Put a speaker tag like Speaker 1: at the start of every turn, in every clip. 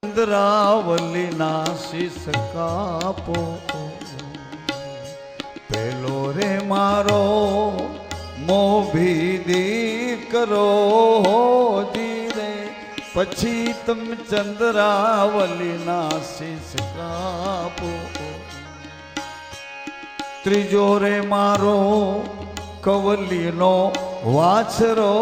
Speaker 1: ચંદ્રાવલી ના શીશ કાપો પેલો રે મારો મોભી દીકરો ધીરે પછી તમે ચંદ્રાવલી ના શીશ કાપો ત્રીજો રે મારો કવલીનો વાછરો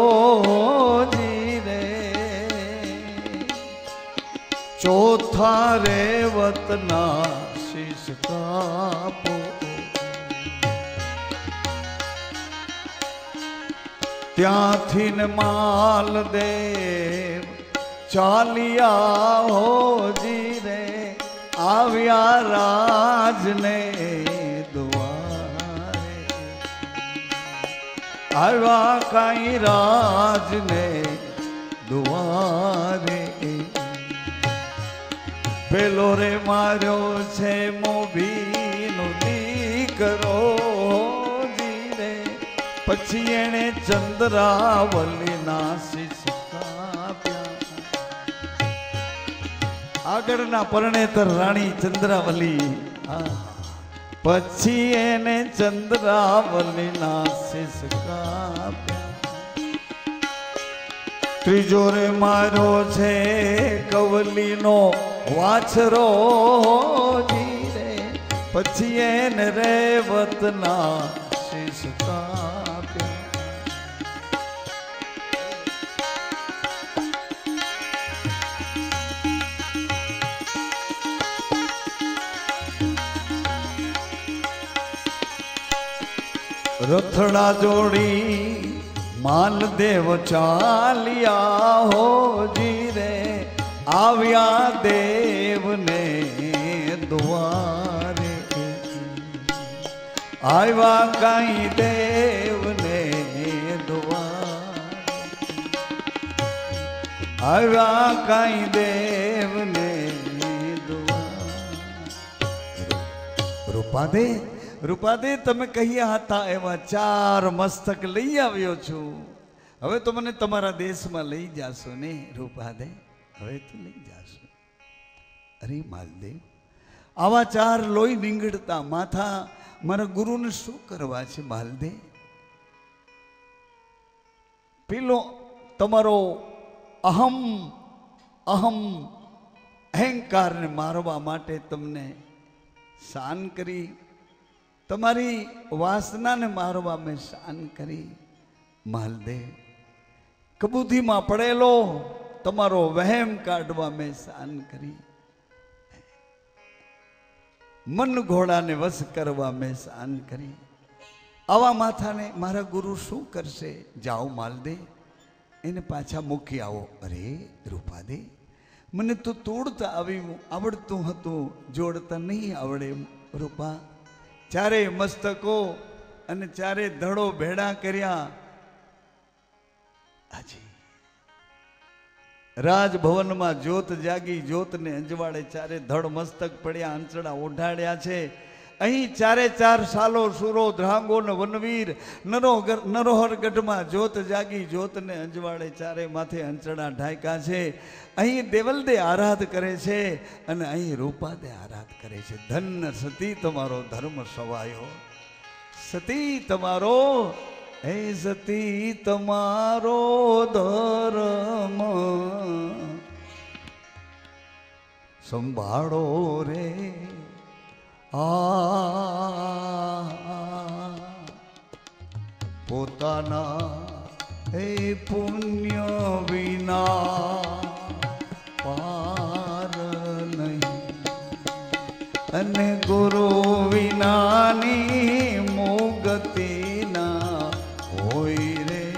Speaker 1: ચોથા રે વતના શીશ કાપો ત્યાંથી ને માલદેવ ચાલિયા હોજી રે આવ્યા રાજને દ્વારે આવ્યા કાંઈ રાજને દ્વારે પેલો રે માર્યો છે મોભીનો દીકરો જીરે પછી એને ચંદ્રાવલી ના શીશ કાપ્યા આગળના પરણેતર રાણી ચંદ્રાવલી પછી એને ચંદ્રાવલી ના શીશ કાપ્યા ત્રીજો રે માર્યો છે કવલીનો વાછરો જીરે પછી એને રેવતના શીશ કાપ્યા રથડા જોડી માલદેવ ચાલિયા હો જીરે આવ્યા દેવને દ્વારે આવ્યા કાંઈ દેવને દ્વારે આવ્યા કાંઈ દેવને દ્વારે રૂપાદે તમે કહ્યા હતા એવા 4 મસ્તક લઈ આવ્યો છું હવે તો મને તમારા દેશમાં લઈ જાશો ને રૂપાદે હવે તો લઈ જાશો અરે માલદેવ આવા 4 લોહી નીંગળતા માથા મારા ગુરુને શું કરવા છે માલદેવ પેલો તમારો અહંકારને મારવા માટે તમને શાન કરી તમારી વાસનાને મારવા મેં શાન કરી માલદેવ કબૂધીમાં પડેલો તમારો વહેમ કાઢવા મેં શાન કરી મન ઘોડાને વશ કરવા મેં શાન કરી આવા માથાને મારા ગુરુ શું કરશે જાઓ માલદેવ એને પાછા મૂકી આવો અરે રૂપાદે મને તો તોડતા આવડતું હતું જોડતા નહીં આવડે રૂપા 4 મસ્તકો અને 4 ધડો ભેડા કર્યા હાજી રાજભવનમાં જ્યોત જાગી જ્યોતને અંજવાડે 4 ધડ મસ્તક પડ્યા અંચડા ઓઢાડ્યા છે અહીં 4 સાલો સુરો ધ્રાંગો ને વનવીર નરોહર ગઢમાં જ્યોત જાગી જ્યોતને અંજવાડે 4 માથે અંચડા ઢાંક્યા છે અહીં દેવલદે આરાધ કરે છે અને અહીં રૂપાદે આરાધ કરે છે ધન્ય સતી તમારો ધર્મ સવાયો સતી તમારો હે સતી તમારો ધર્મ સંભાળો રે પોતાના હે પુણ્ય વિના પાર નહીં અને ગુરુ વિનાની મુગતિ ના હોય રે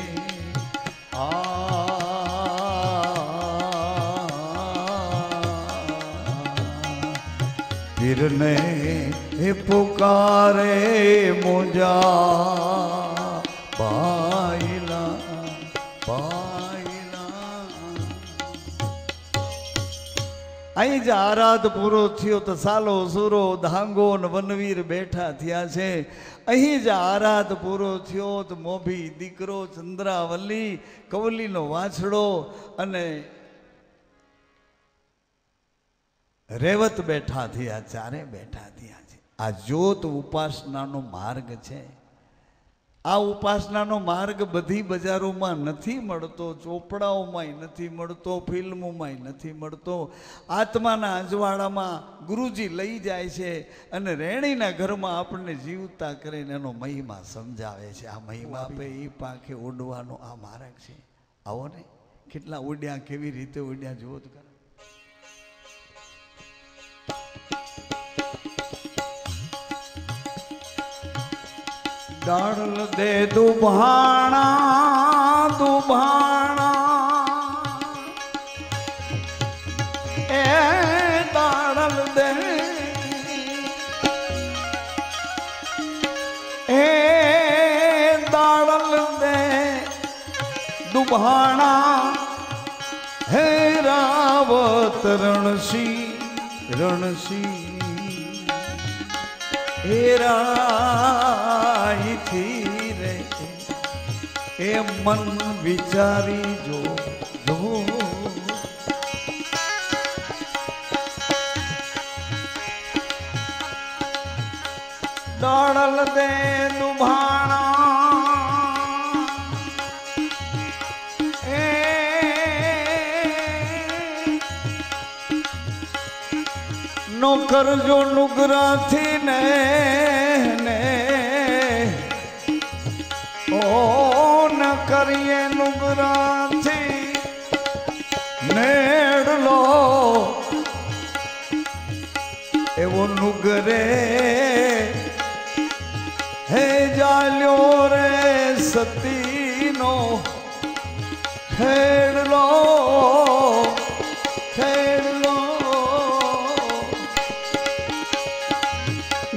Speaker 1: પીરને એ પુકારે મુજા પાયલા અહીં જ આરાધ પૂરો થયો તો સાલો સુરો ધાંગો ને વનવીર બેઠા થયા છે અહીં જ આરાધ પૂરો થયો તો મોભી દીકરો ચંદ્રાવલી, કવલીનો વાછડો અને રેવત બેઠા થયા, ચારે બેઠા થયા છે. આ જ્યોત ઉપાસનાનો માર્ગ છે. આ ઉપાસનાનો માર્ગ બધી બજારોમાં નથી મળતો, ચોપડાઓમાંય નથી મળતો, ફિલ્મોમાંય નથી મળતો. આત્માના અજવાળામાં ગુરુજી લઈ જાય છે અને રેણીના ઘરમાં આપણને જીવતા કરીને એનો મહિમા સમજાવે છે. આ મહિમા આપે એ પાંખે ઉડવાનો આ માર્ગ છે. આવો ને, કેટલા ઉડ્યા, કેવી રીતે ઉડ્યા જુઓ તો. डाल दे दुभाणा दुभाणा ए डाल दे ए डाल दे दुभाणा हे रावत रणसी रणसी હેરાઈ થી રે એ મન વિચારી જો દોડલ દે દુભાણા એ નો કરજો નુગરાથી ને ઓ ન કરીએ નુગરાથી નેડલો એવો નુગરે હે જાલ્યો રે સતીનો ખેડલો ખેડલો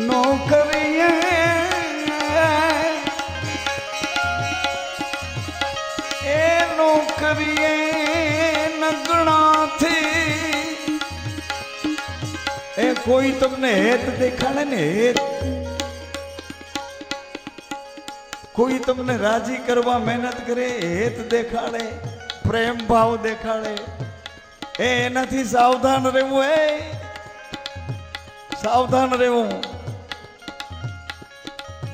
Speaker 1: નો કરીએ એ નો કરીએ નગણાથી એ કોઈ તમને હેત દેખાડે ને હેત, કોઈ તમને રાજી કરવા મહેનત કરે, હેત દેખાડે, પ્રેમ ભાવ દેખાડે, એ એનાથી સાવધાન રહેવું. એ સાવધાન રહેવું.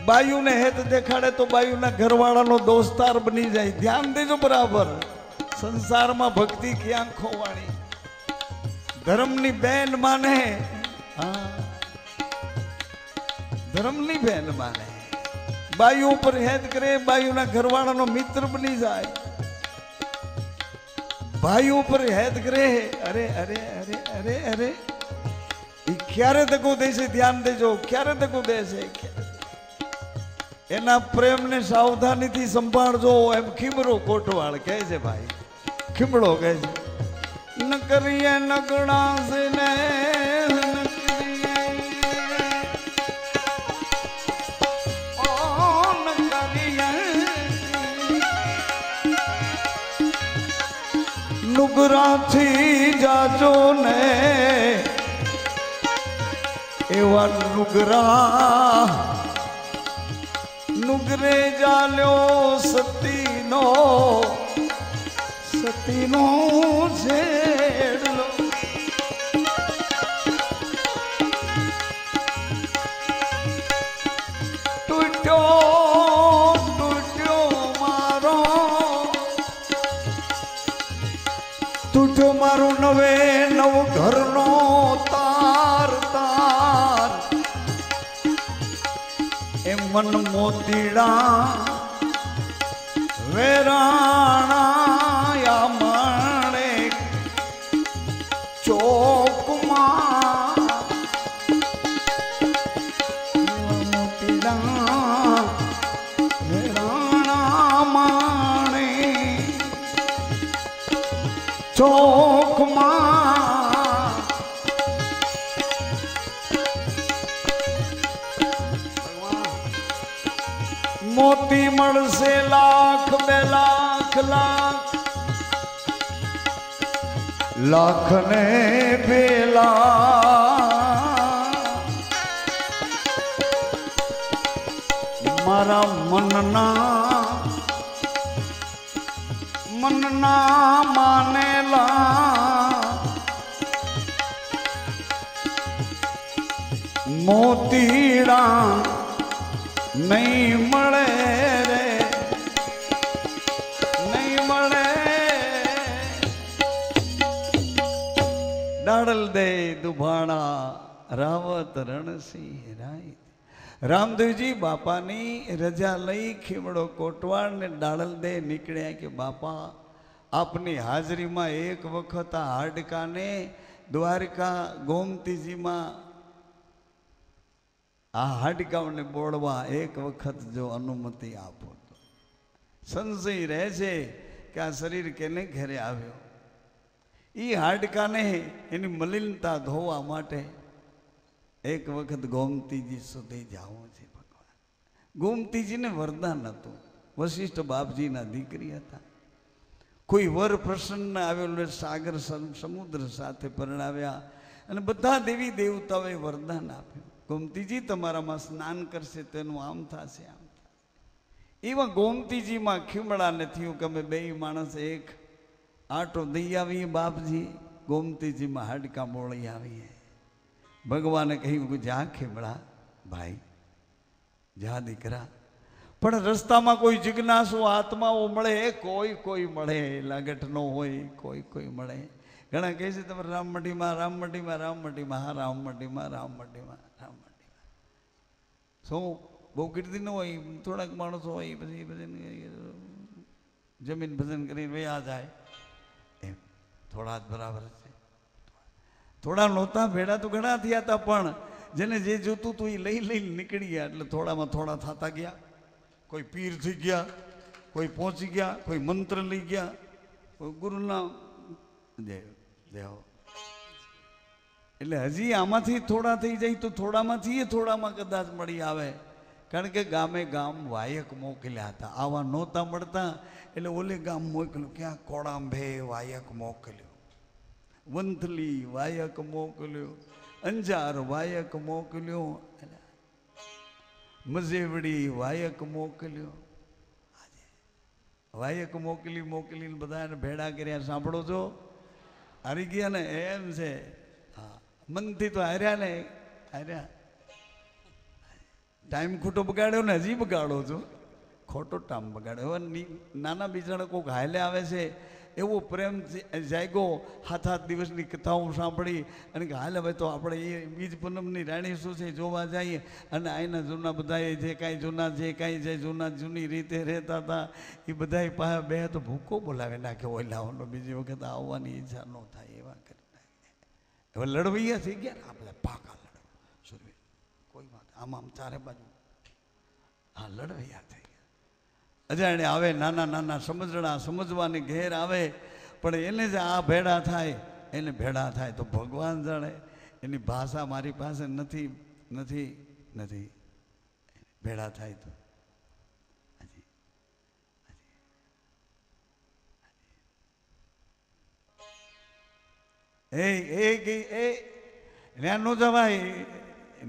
Speaker 1: બાયુને હેત દેખાડે તો બાયુના ઘરવાળાનો દોસ્તાર બની જાય. ધ્યાન દેજો બરાબર. સંસારમાં ભક્તિ ક્યાં ખોવાણી. ધર્મની બેન માને, ધર્મની બેન માને, બાયુ ઉપર હેત કરે, બાયુના ઘરવાળાનો મિત્ર બની જાય. ભાઈ ઉપર હેત કરે, અરે અરે અરે અરે અરે એ ક્યારે દગો દેશે. ધ્યાન દેજો, ક્યારે દગો દેશે. એના પ્રેમને સાવધાનીથી સંભાળજો. એમ ખીમરો કોટવાળ કહે છે ભાઈ, ખીમડો કહે છે ન કરીએ નગણાશે ને નુગરાથી જાજો ને એવા નુગરા નુગરે જાલ્યો સતીનો સતીનો છેડલો તૂટ્યો તૂટ્યો મારો તૂટ્યો મારો નવે નવ ઘરનો તાર તાર એ મન મોતીડા વેરાણા યા માણે ચોકમાં મોતીડા વેરાણા માણે ચોકમાં મોતી મળશે લાખ બે લાખ લાખ લાખ ને બે લાખ મારા મનના માનેલા મોતીડા નહીં મળે રે, નહીં મળે. ડાળલ દે દુભાણા રાવત રણસિંહ રાય. રામદેવજી બાપાની રજા લઈ ખીમડો કોટવાડ ને ડાળલ દે નીકળ્યા કે બાપા આપની હાજરીમાં એક વખત આ હાડકાને દ્વારકા ગોમતીજીમાં આ હાડકાઓને બોળવા એક વખત જો અનુમતિ આપો તો સંશય રહે છે કે આ શરીર કેને ઘેરે આવ્યો. એ હાડકાને એની મલિનતા ધોવા માટે એક વખત ગોમતીજી સુધી જવું છે. ભગવાન ગોમતીજીને વરદાન હતું, વશિષ્ઠ બાપજીના દીકરી હતા. કોઈ વર પ્રસન્ન આવેલો સાગર સમુદ્ર સાથે પરણાવ્યા અને બધા દેવી દેવતાઓએ વરદાન આપ્યું, ગોમતીજી તમારામાં સ્નાન કરશે તેનું આમ થશે આમ થશે. એવા ગોમતીજીમાં ખીમડાને થયું કે અમે બે માણસ એક આટો દઈ આવીએ બાપજી, ગોમતીજીમાં હાડકા બોળી આવીએ. ભગવાને કહ્યું કે જા ખીમડા ભાઈ, જા દીકરા. પણ રસ્તામાં કોઈ જિજ્ઞાસુ આત્માઓ મળે, કોઈ મળે, લાગટ ન હોય, કોઈ મળે. ઘણા કહે છે તમે રામમઢીમાં રામમઢીમાં રામમઢીમાં, હા રામમઢીમાં રામમઢીમાં રામમઢીમાં. શું બહુ કીર્તિ ન હોય, થોડાક માણસો હોય પછી ભજન જમીન ભજન કરીને વયા જાય એમ. થોડા જ બરાબર છે. થોડા નહોતા, ભેડા તો ઘણા થયા હતા, પણ જેને જે જોતું હતું એ લઈ નીકળી ગયા. એટલે થોડામાં થોડા થતા ગયા. કોઈ પીર થઈ ગયા, કોઈ પહોંચી ગયા, કોઈ મંત્ર લઈ ગયા, કોઈ ગુરુના દેવ. એટલે હજી આમાંથી થોડા થઈ જાય તો થોડામાંથી એ થોડામાં કદાચ મળી આવે. કારણ કે ગામે ગામ વાયક મોકલ્યા હતા, આવા નહોતા મળતા. એટલે ઓલે ગામ મોકલ્યું, ક્યાં કોળાંભે વાયક મોકલ્યો, વંથલી વાયક મોકલ્યો, અંજાર વાયક મોકલ્યો, મજેવડી વાયક મોકલ્યો. વાયક મોકલીને બધાને ભેડા કર્યા. સાંભળો છો, હારી ગયા ને એમ છે. હા, મનથી તો હાર્યા ને હાર્યા. ટાઈમ ખોટો બગાડ્યો ને હજી બગાડો છો, ખોટો ટાઈમ બગાડ્યો. હવે નાના બિચારા કોઈક હાલે આવે છે, એવો પ્રેમ જાગ્યો. 7 દિવસની કથાઓ સાંભળી અને કે હાલ હવે તો આપણે એ બીજ પૂનમની રાણી શું છે જોવા જઈએ. અને અહીંના જૂના બધાએ જે કાંઈ જૂના જે કાંઈ જે જૂની રીતે રહેતા હતા એ બધા પાસે બે તો ભૂકો બોલાવી નાખે ઓલાઓનો. બીજી વખત આવવાની ઈચ્છા ન થાય એવા કરી નાખે. હવે લડવૈયા થઈ ગયા ને આપણે, પાકા લડવા સુરવીર, કોઈ વાત આમ ચારે બાજુ હા લડવૈયા થઈ. અજાણે આવે નાના સમજણા સમજવાની ઘેર આવે, પણ એને જ આ ભેડા થાય, એને ભેડા થાય તો ભગવાન જાણે. એની ભાષા મારી પાસે નથી ભેડા થાય તો. ત્યાં ન જવાય.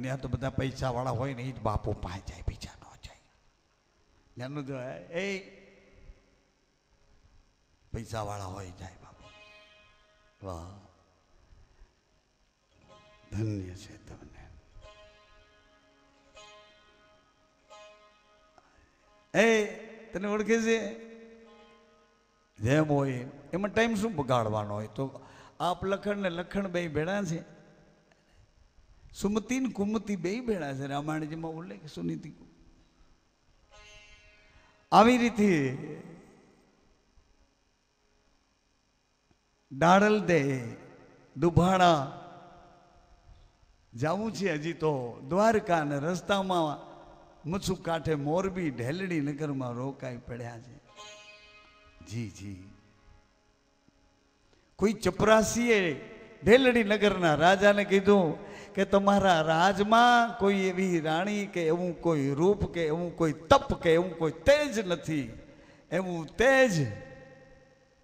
Speaker 1: ત્યાં તો બધા પૈસા વાળા હોય ને એ જ બાપુ પાસે જાય, બીજા ન જાય. ત્યાંનું જો એ પૈસા વાળા હોય જાય બાપુ. વાહ, ધન્ય છે તમને. તને ઓળખે છે જેમ હોય એમાં ટાઈમ શું બગાડવાનો હોય. તો આપ લખણ ને લખણ બે ભેળા છે, સુમતિ ને કુમતિ બે ભેળા છે. રામાયણજીમાં ઉલ્લેખ સુનીતિ. આવી રીતે ડાળલ દે દુભાણા જવું છે. હજી તો દ્વારકા ને રસ્તામાં મચ્છુ કાંઠે મોરબી ઢેલડી નગરમાં રોકાઈ પડ્યા છે. જી કોઈ ચપરાસીએ ઢેલડી નગરના રાજાને કીધું કે તમારા રાજમાં કોઈ એવી રાણી કે એવું કોઈ રૂપ કે એવું કોઈ તપ કે એવું કોઈ તેજ નથી. એવું તેજ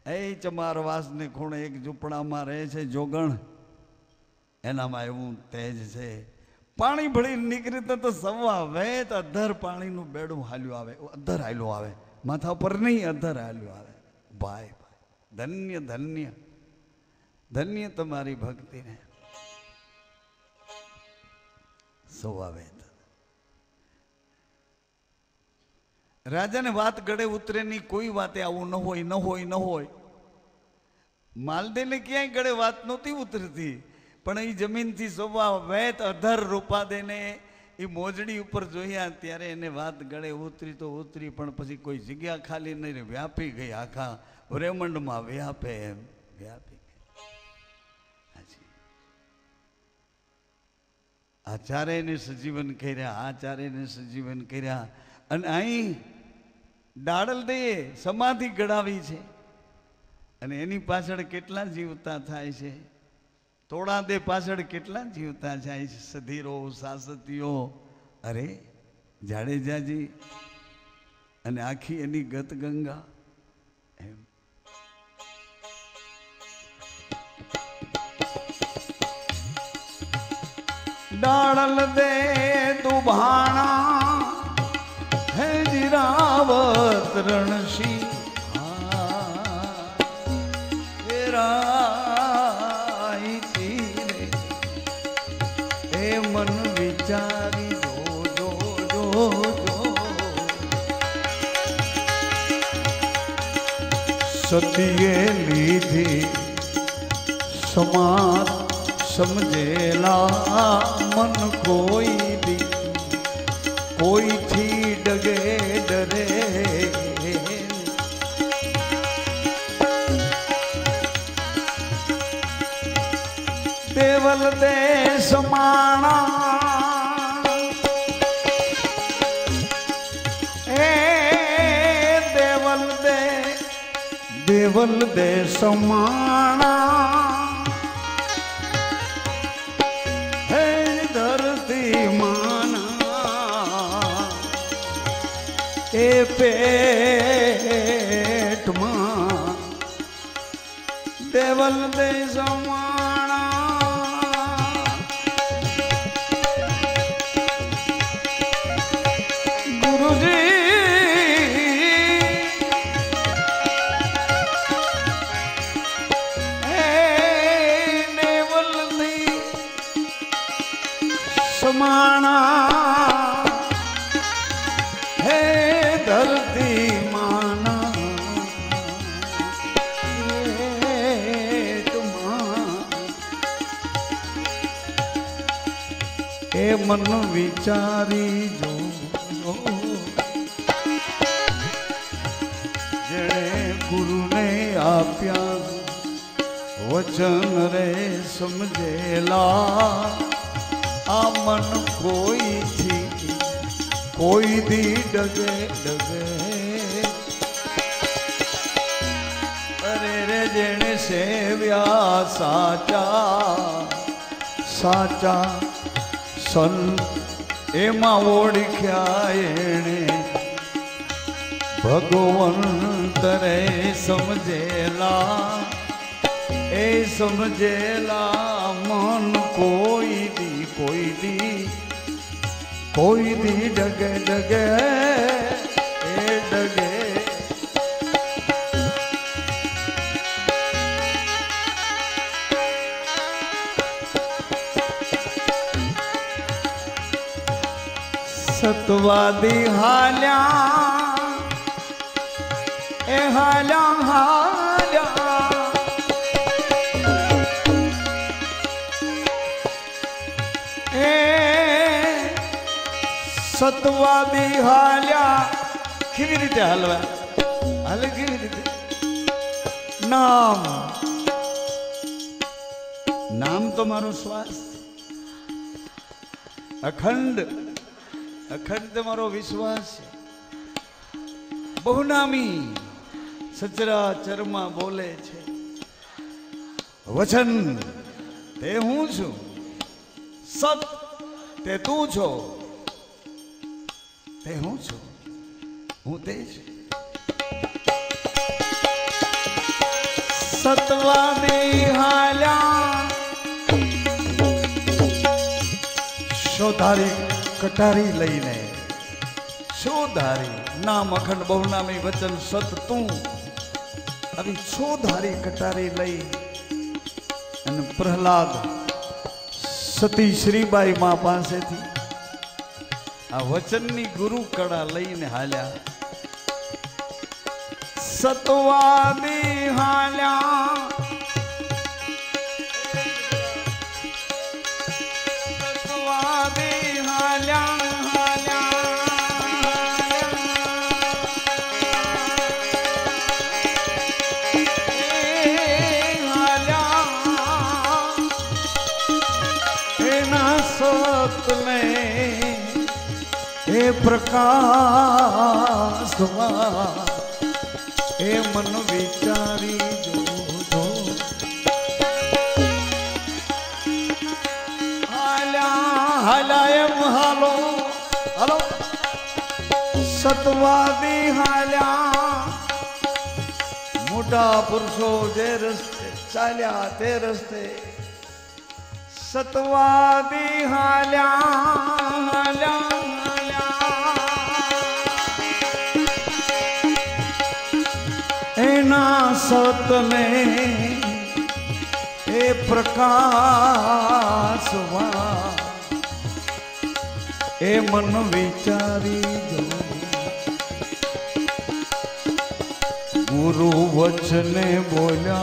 Speaker 1: એ ચમારવાસને ખૂણે એક ઝૂંપડામાં રહે છે જોગણ, એનામાં એવું તેજ છે. પાણી ભળી નીકળી તો સવા વેત અધર પાણીનું બેડું હાલ્યું આવે, અધર હાલ્યું આવે, માથા પર નહીં અધર હાલ્યું આવે. ભાઈ ધન્ય ધન્ય ધન્ય તમારી ભક્તિને. સોવાવે રાજાને વાત ગળે ઉતરે ની કોઈ વાતે આવું ન હોય ન હોય ન હોય માલદેને ક્યાંય ગળે વાત નહોતી ઉતરતી પણ એ જમીનથી સોવા વેત અધર રૂપા દેને એ મોજડી ઉપર જોયા ત્યારે એને વાત ગળે ઉતરી તો ઉતરી પણ પછી કોઈ જગ્યા ખાલી નહીં વ્યાપી ગઈ આખા બ્રહ્માંડમાં વ્યાપે એમ વ્યાપી ગઈ આચાર્યને સજીવન કર્યા આચાર્યને સજીવન કર્યા અને અહીં ડાળલ દે સમાધિ ગળાવી છે અને એની પાછળ કેટલા જીવતા થાય છે તોડા દે પાછળ કેટલા જીવતા જાય છે સધીરો સાસતીઓ અરે જાડેજાજી અને આખી એની ગત ગંગા એમ ડાળલ દે દુભાણા હે જીરાવત રણશી મન વિચારી જો જો જો જો સતીએ લીધી સમાજ સમજેલા મન કોઈ દી કોઈથી ડગે ડરે દેવલ દે સમાણા એ દેવલ દે સમાણા હે ધરતી માના એ પેટમાં દેવલ દે સમાણા समाना हे धरती माना ए मन विचारी जो जेणे गुरु ने आप्या वचन रे समझेला आ मन कोई थी कोई दी डगे डगे अरे रे जेने सेव्या साचा साचा संत एમાં ઓળખ્યા એણે ભગવંત રે સમજેલા એ સમજેલા મન કોઈ દી ડગે ડગે એ ડગે સતવાદી હાલ્યા એ હાલ્યા હાલ્યા એ સતવાદી હાલ્યા કેવી રીતે હાલવા હાલે કેવી રીતે નામ નામ તો મારો શ્વાસ અખંડ અખંડ મારો વિશ્વાસ છે બહુનામી સચરાચરમાં બોલે છે વચન તે હું છું સત તે તું છો તે હું છું હું તે છું સતવાદી હાલ્યા શોધારી કટારી લઈને શોધારી નામ અખંડ બહુનામી વચન સત તું આવી શોધારી કટારી લઈ અને પ્રહલાદ સતી શ્રીબાઈ માં પાસેથી આ વચનની ગુરુ કળા લઈને હાલ્યા સતવાદી હાલ્યા સતવાદી હાલ્યા हे प्रकाश हे मन विचारी जो हाल्या हाल्या एम हालो हालो सतवादी हाल्या मोटा पुरुषो जे रस्ते चाल्या ते रस्ते सतवादी हाल्या हाल्या एना सतने ए प्रकाशवा ए मन विचारी जो गुरु वचने बोल्या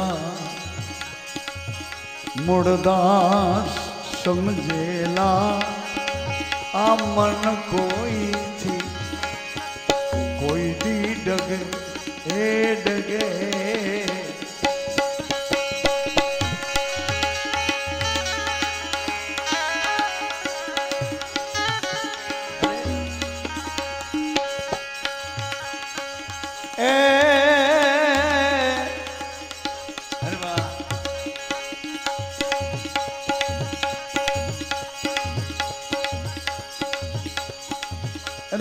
Speaker 1: मुड़दास समझेला आ मन कोई थी कोई दी डगे ए डगे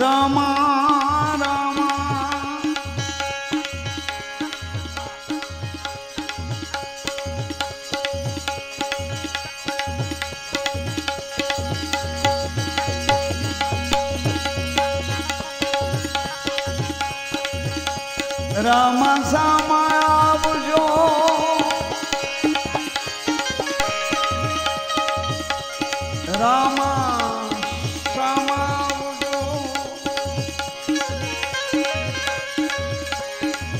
Speaker 1: रामा रामा रामा सामा आवजो रामा सामा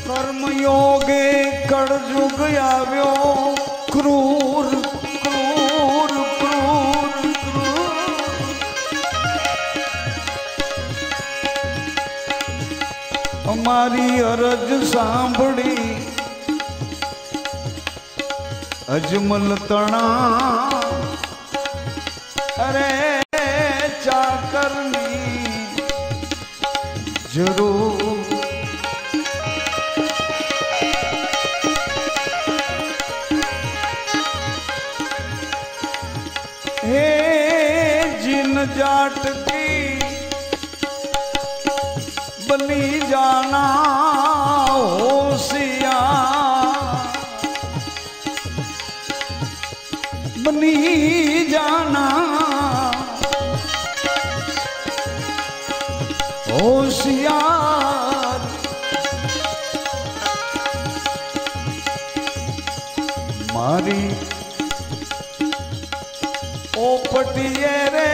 Speaker 1: कर्मयोगे कड़जुग आव्यो क्रूर क्रूर क्रूर क्रूर हमारी अरज सांभड़ी अजमल तना अरे चाकरनी जरूर हे जिन जाट की बनी जाना होशियार बनी जाना होशियार मारी ओ पटिए रे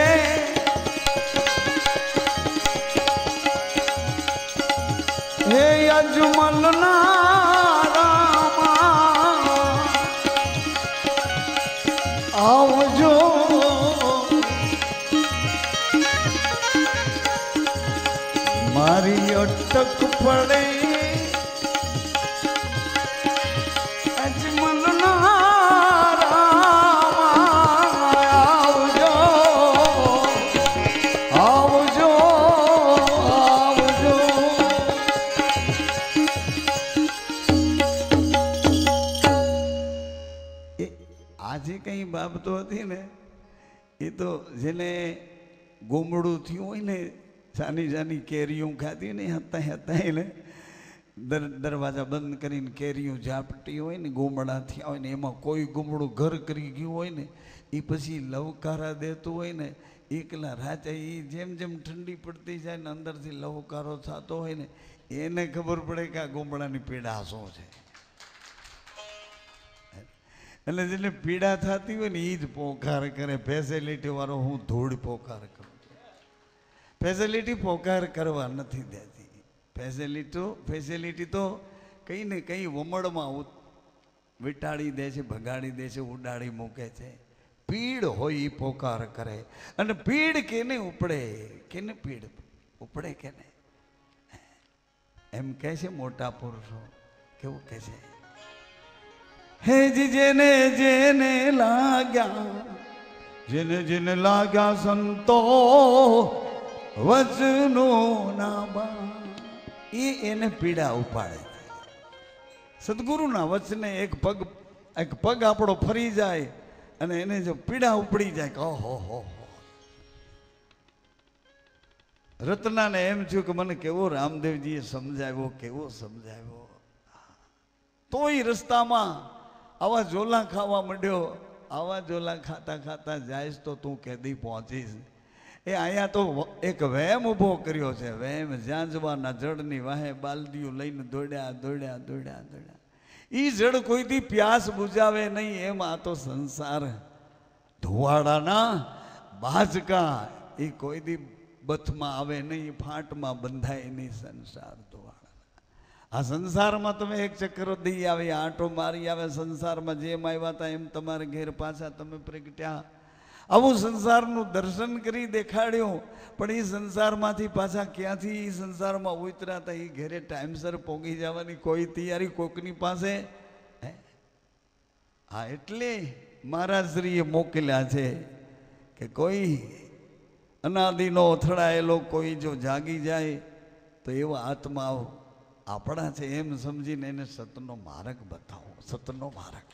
Speaker 1: हे अजमल ना रामा आवजो मारी अटक पड़े अजमल ना આજે કઈ બાબતો હતી ને એ તો જેને ગોમડું થયું હોય ને સાની સાની કેરીઓ ખાધી ને હતા હતા ને દરવાજા બંધ કરીને કેરીઓ ઝાપટી હોય ને ગોમડા થયા હોય ને એમાં કોઈ ગોમડું ઘર કરી ગયું હોય ને એ પછી લવકારા દેતું હોય ને એકલા રાતે એ જેમ જેમ ઠંડી પડતી જાય ને અંદરથી લવકારો થતો હોય ને એને ખબર પડે કે આ ગોમડાની પીડા શું છે. એટલે જેને પીડા થતી હોય ને એ જ પોકાર કરે. ફેસિલિટી વાળો હું ધૂળ પોકાર કરું છું. ફેસિલિટી પોકાર કરવા નથી દેતી. ફેસિલિટી તો કંઈ ને કંઈ વમળમાં વીટાળી દે છે, ભગાડી દે છે, ઉડાડી મૂકે છે. પીડ હોય એ પોકાર કરે. અને પીડ કેને ઉપડે? કેને પીડ ઉપડે? કેને એમ કહે છે મોટા પુરુષો. કેવું કહે છે? હે જી જેને જેને લાગ્યા સંતો વચનો ના બા, એને પીડા ઉપાડે. સદગુરુના વચને એક પગ આપણો ફરી જાય અને એને જો પીડા ઉપડી જાય કે ઓહો. રત્નાને એમ થયું કે મને કેવો રામદેવજીએ સમજાવ્યો, કેવો સમજાવ્યો. તોય રસ્તામાં આવા ઝોલા ખાવા માંડ્યો. આવા ઝોલા ખાતા ખાતા જાઈશ તો તું કેદી પહોંચીશ. એ અહીંયા તો એક વહેમ ઊભો કર્યો છે. વહેમ ઝાંઝવાના જળની વાહે બાલદીઓ લઈને દોડ્યા. ઈ જળ કોઈથી પ્યાસ બુજાવે નહીં. એમ આ તો સંસાર ધુવાડાના બાજકા. એ કોઈથી બથમાં આવે નહીં, ફાંટમાં બંધાય નહીં. સંસાર ધુવાડા. આ સંસારમાં તમે એક ચક્કર દઈ આવે, આંટો મારી આવે. સંસારમાં જેમ આવ્યા હતા એમ તમારે ઘેર પાછા તમે પ્રગટ્યા. આવું સંસારનું દર્શન કરી દેખાડ્યું. પણ એ સંસારમાંથી પાછા ક્યાંથી એ સંસારમાં ઉતર્યા હતા? એ ઘેરે ટાઈમસર પહોંચી જવાની કોઈ તૈયારી કોકની પાસે? હા, એટલે મહારાજશ્રીએ મોકલ્યા છે કે કોઈ અનાદિનો અથડાયેલો કોઈ જો જાગી જાય તો એવા આત્માઓ આપણા છે એમ સમજીને એને સતનો માર્ગ બતાવો. સતનો માર્ગ.